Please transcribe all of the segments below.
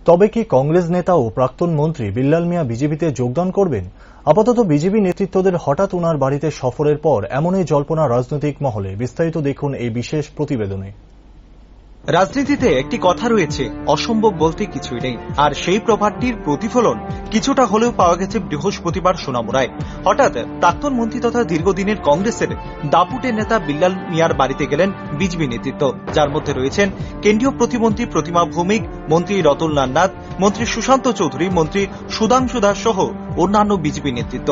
তবে কি কংগ্রেস নেতা ও প্রাক্তন মন্ত্রী বিল্লাল মিয়া বিজেপিতে যোগদান করবেন? আপাতত বিজেপি নেতৃত্বদের হঠাৎ ওনার বাড়িতে সফরের পর এমনই জল্পনা রাজনৈতিক মহলে। বিস্তারিত দেখুন এই বিশেষ প্রতিবেদনে। রাজনীতিতে একটি কথা রয়েছে, অসম্ভব বলতে কিছুই নেই। আর সেই প্রভাবটির প্রতিফলন কিছুটা হলেও পাওয়া গেছে বৃহস্পতিবার সোনামুড়ায়। হঠাৎ প্রাক্তন মন্ত্রী তথা দীর্ঘদিনের কংগ্রেসের দাপুটে নেতা বিল্লাল মিয়ার বাড়িতে গেলেন বিজেপি নেতৃত্ব, যার মধ্যে রয়েছেন কেন্দ্রীয় প্রতিমন্ত্রী প্রতিমা ভৌমিক, মন্ত্রী রতনলাল নাথ, মন্ত্রী সুশান্ত চৌধুরী, মন্ত্রী সুধাংশু দাস সহ অন্যান্য বিজেপি নেতৃত্ব।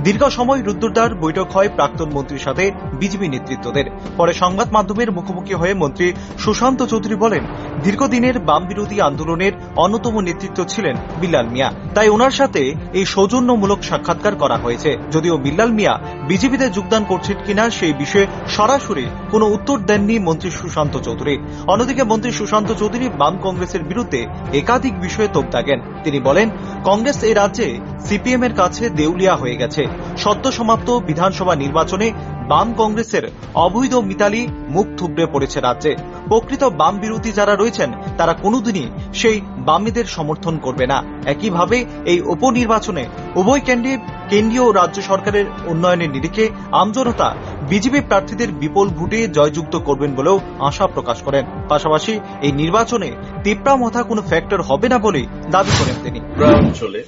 দীর্ঘ সময় রুদ্ধদ্বার বৈঠক হয় প্রাক্তন মন্ত্রীর সাথে বিজেপি নেতৃত্বদের। পরে সংবাদ মাধ্যমের মুখোমুখি হয়ে মন্ত্রী সুশান্ত চৌধুরী বলেন, দীর্ঘদিনের বাম বিরোধী আন্দোলনের অন্যতম নেতৃত্ব ছিলেন বিল্লাল মিয়া, তাই ওনার সাথে এই সৌজন্যমূলক সাক্ষাৎকার করা হয়েছে। যদিও বিল্লাল মিয়া বিজেপিতে যোগদান করছেন কিনা সেই বিষয়ে সরাসরি কোনো উত্তর দেননি মন্ত্রী সুশান্ত চৌধুরী। অন্যদিকে মন্ত্রী সুশান্ত চৌধুরী বাম কংগ্রেসের বিরুদ্ধে একাধিক বিষয়ে তোপ দাগেন। তিনি বলেন, কংগ্রেস এই রাজ্যে সিপিএম এর কাছে দেউলিয়া হয়ে গেছে। সদ্য সমাপ্ত বিধানসভা নির্বাচনে বাম কংগ্রেসের অবৈধ মিতালি মুখ থুবড়ে পড়েছে রাজ্যে। প্রকৃত বাম বিরোধী যারা রয়েছেন তারা কোনোদিনই সেই বামেদের সমর্থন করবে না। একইভাবে এই উপনির্বাচনে উভয় কেন্দ্রীয় ও রাজ্য সরকারের উন্নয়নের নিরিখে আমজনতা বিজেপি প্রার্থীদের বিপুল ভোটে জয়যুক্ত করবেন বলেও আশা প্রকাশ করেন। পাশাপাশি এই নির্বাচনে তিপ্রামথা কোনো ফ্যাক্টর হবে না বলে দাবি করেন তিনি। অঞ্চলে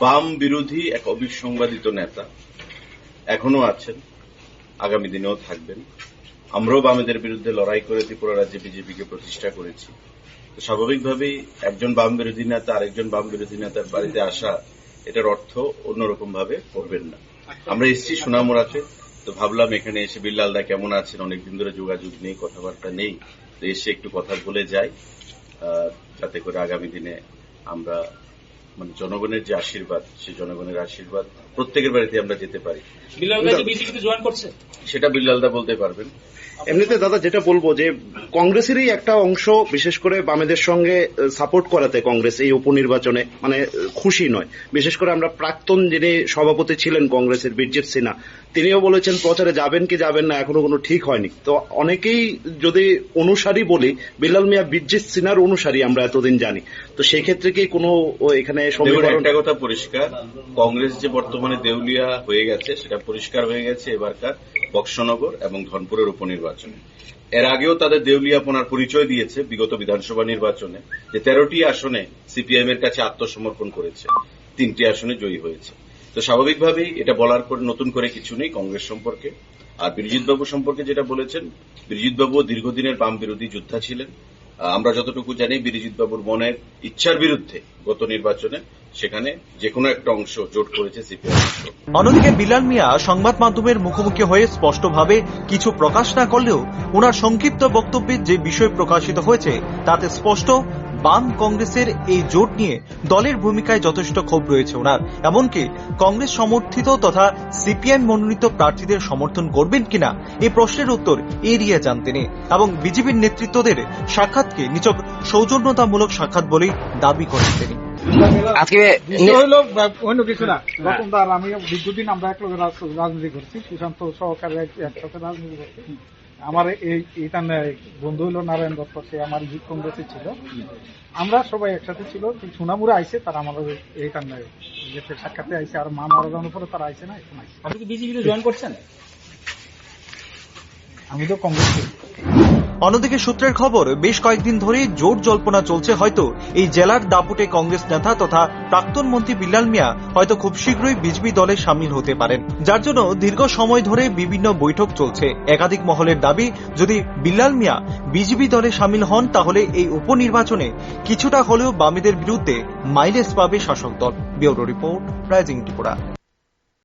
বাম বিরোধী এক অবিসংবাদিত নেতা এখনো আছেন, আগামী দিনেও থাকবেন। আমরাও বামেদের বিরুদ্ধে লড়াই করে ত্রিপুরা রাজ্যে বিজেপিকে প্রতিষ্ঠা করেছি। তো স্বাভাবিকভাবেই একজন বাম বিরোধী নেতা আরেকজন বাম বিরোধী নেতার বাড়িতে আসা, এটার অর্থ অন্যরকম ভাবে করবেন না। আমরা এসেছি সোনামুড়াতে, তো ভাবলাম এখানে এসে বিল্লালদা কেমন আছেন, অনেকদিন ধরে যোগাযোগ নেই, কথাবার্তা নেই, তো এসে একটু কথা বলে যাই, যাতে করে আগামী দিনে আমরা জনগণের যে আশীর্বাদ, সেই জনগণের আশীর্বাদ প্রত্যেকের বাড়িতে আমরা যেতে পারি। সেটা বিল্লালদা বলতে পারবেন। এমনিতে দাদা যেটা বলবো যে কংগ্রেসেরই একটা অংশ বিশেষ করে বামেদের সঙ্গে সাপোর্ট করাতে কংগ্রেস এই উপনির্বাচনে খুশি নয়। বিশেষ করে আমরা প্রাক্তন যিনি সভাপতি ছিলেন কংগ্রেসের বীরজিৎ সিনহা, তিনিও বলেছেন প্রচারে যাবেন কি যাবেন না এখনো কোনো ঠিক হয়নি। তো অনেকেই যদি অনুসারী বলি, বিল্লাল মিয়া বীরজিৎ সিনহার অনুসারী আমরা এতদিন জানি। তো সেই ক্ষেত্রে কি কোনো এখানে একটা কথা পরিষ্কার, কংগ্রেস যে বর্তমানে দেউলিয়া হয়ে গেছে সেটা পরিষ্কার হয়ে গেছে এবারকার বক্সনগর এবং ধনপুরের উপনির্বাচনে। এর আগেও তাদের দেউলিয়াপনার পরিচয় দিয়েছে বিগত বিধানসভা নির্বাচনে, যে 13টি আসনে সিপিএম এর কাছে আত্মসমর্পণ করেছে, 3টি আসনে জয়ী হয়েছে। তো স্বাভাবিকভাবেই এটা বলার পর নতুন করে কিছু নেই কংগ্রেস সম্পর্কে। আর বীরজিৎ বাবু সম্পর্কে যেটা বলেছেন, বীরজিৎ বাবু দীর্ঘদিনের বাম বিরোধী যোদ্ধা ছিলেন। আমরা যতটুকু জানি বীরজিৎ বাবুর মনের ইচ্ছার বিরুদ্ধে গত নির্বাচনে সেখানে যে কোনো একটা অংশ জোট করেছে সিপিএম। অন্যদিকে বিল্লাল মিয়া সংবাদ মাধ্যমের মুখোমুখি হয়ে স্পষ্টভাবে কিছু প্রকাশ না করলেও ওনার সংক্ষিপ্ত বক্তব্যে যে বিষয় প্রকাশিত হয়েছে তাতে স্পষ্ট, বাম কংগ্রেসের এই জোট নিয়ে দলের ভূমিকায় যথেষ্ট ক্ষোভ রয়েছে ওনার। এমনকি কংগ্রেস সমর্থিত তথা সিপিএম মনোনীত প্রার্থীদের সমর্থন করবেন কিনা এই প্রশ্নের উত্তর এড়িয়ে যান তিনি, এবং বিজেপির নেতৃত্বদের সাক্ষাৎকে নিছক সৌজন্যতামূলক সাক্ষাৎ বলেই দাবি করেন তিনি। আজকে অন্য কিছু না, রতনদার আমি দীর্ঘদিন আমরা এক লোকের রাজনীতি করছি, সুশান্ত সহকারে একসাথে রাজনীতি করছি। আমার এইটা বন্ধু হইল নারায়ণ দত্ত, সে আমার যুব কংগ্রেসে ছিল, আমরা সবাই একসাথে ছিল। সোনামুড়া আইসে তারা আমাদের এইটা সাক্ষাতে আইসে, আর মা মারা যাওয়ার পরে তারা আইসে না, এখন আইসে। আপনি কি বিজেপিতে জয়েন করছেন? আমি তো কংগ্রেস। অন্যদিকে সূত্রের খবর, বেশ কয়েকদিন ধরে জোর জল্পনা চলছে, হয়তো এই জেলার দাপুটে কংগ্রেস নেতা তথা প্রাক্তন মন্ত্রী বিল্লাল মিয়া হয়তো খুব শীঘ্রই বিজেপি দলে সামিল হতে পারেন, যার জন্য দীর্ঘ সময় ধরে বিভিন্ন বৈঠক চলছে। একাধিক মহলের দাবি, যদি বিল্লাল মিয়া বিজেপি দলে সামিল হন তাহলে এই উপনির্বাচনে কিছুটা হলেও বামেদের বিরুদ্ধে মাইলেজ পাবে শাসক দল। Bureau report, rising Tripura.